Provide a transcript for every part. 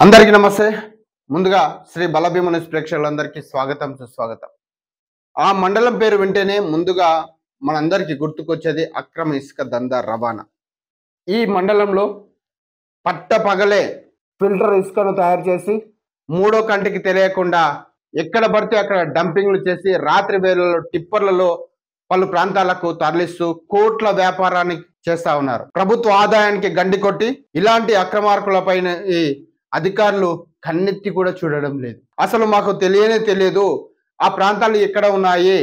అందరికీ నమస్తే. ముందుగా శ్రీ బలభీమ న్యూస్ ప్రేక్షకులందరికీ స్వాగతం సుస్వాగతం. ఆ మండలం పేరు వింటేనే ముందుగా మనందరికీ గుర్తుకొచ్చేది అక్రమ ఇసుక దందా రవాణా. ఈ మండలంలో పట్టపగలే ఫిల్టర్ ఇసుకను తయారు చేసి మూడో కంటికి తెలియకుండా ఎక్కడ పడితే అక్కడ డంపింగ్లు చేసి రాత్రి వేళల్లో టిప్పర్లలో పలు ప్రాంతాలకు తరలిస్తూ కోట్ల వ్యాపారాన్ని చేస్తా ఉన్నారు. ప్రభుత్వ ఆదాయానికి గండి కొట్టి ఇలాంటి అక్రమార్కులపైన ఈ అధికారులు కన్నెత్తి కూడా చూడడం లేదు. అసలు మాకు తెలియదు ఆ ప్రాంతాలు ఎక్కడ ఉన్నాయి,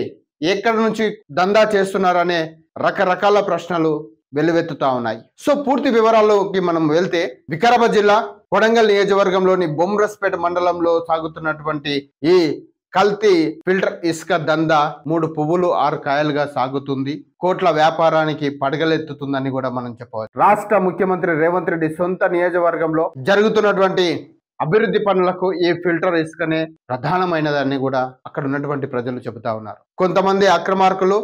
ఎక్కడ నుంచి దందా చేస్తున్నారనే రకరకాల ప్రశ్నలు వెల్లువెత్తుతా ఉన్నాయి. సో పూర్తి వివరాల్లోకి మనం వెళ్తే, వికారాబాద్ జిల్లా కొడంగల్ నియోజకవర్గంలోని బొమ్రస్పేట మండలంలో సాగుతున్నటువంటి ఈ కల్తీ ఫిల్టర్ ఇసుక దందా 3 పువ్వులు 6 కాయలుగా సాగుతుంది. కోట్ల వ్యాపారానికి పడగలెత్తుతుందని కూడా మనం చెప్పవచ్చు. రాష్ట్ర ముఖ్యమంత్రి రేవంత్ రెడ్డి సొంత నియోజకవర్గంలో జరుగుతున్నటువంటి అభివృద్ధి పనులకు ఈ ఫిల్టర్ ఇసుకనే ప్రధానమైనదని కూడా అక్కడ ఉన్నటువంటి ప్రజలు చెబుతా ఉన్నారు. కొంతమంది అక్రమార్కులు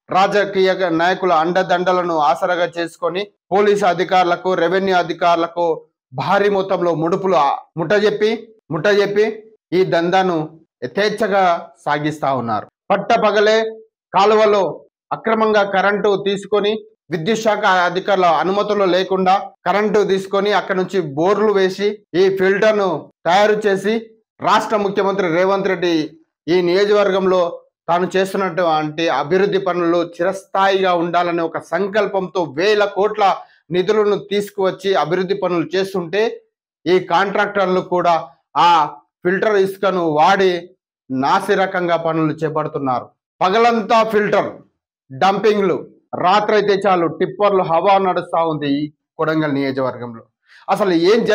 రాజకీయ నాయకుల అండదండలను ఆసరాగా చేసుకొని పోలీసు అధికారులకు, రెవెన్యూ అధికారులకు భారీ మొత్తంలో ముడుపులు ముట్టజెప్పి ఈ దందాను యథేచ్ఛగా సాగిస్తా ఉన్నారు. పట్టపగలే కాలువలో అక్రమంగా కరెంటు తీసుకొని, విద్యుత్ శాఖ అధికారుల అనుమతులు లేకుండా కరెంటు తీసుకొని అక్కడ నుంచి బోర్లు వేసి ఈ ఫిల్టర్ను తయారు చేసి రాష్ట్ర ముఖ్యమంత్రి రేవంత్ రెడ్డి ఈ నియోజకవర్గంలో తాను చేస్తున్నటువంటి అభివృద్ధి పనులు చిరస్థాయిగా ఉండాలనే ఒక సంకల్పంతో వేల కోట్ల నిధులను తీసుకువచ్చి అభివృద్ధి పనులు చేస్తుంటే, ఈ కాంట్రాక్టర్లు కూడా ఆ ఫిల్టర్ ఇసుకను వాడి నాసిరకంగా పనులు చేపడుతున్నారు. పగలంతా ఫిల్టర్ డంపింగ్లు, రాత్రి అయితే చాలు టిప్పర్లు హవా నడుస్తా ఉంది ఈ కొడంగల్ నియోజకవర్గంలో. అసలు ఏం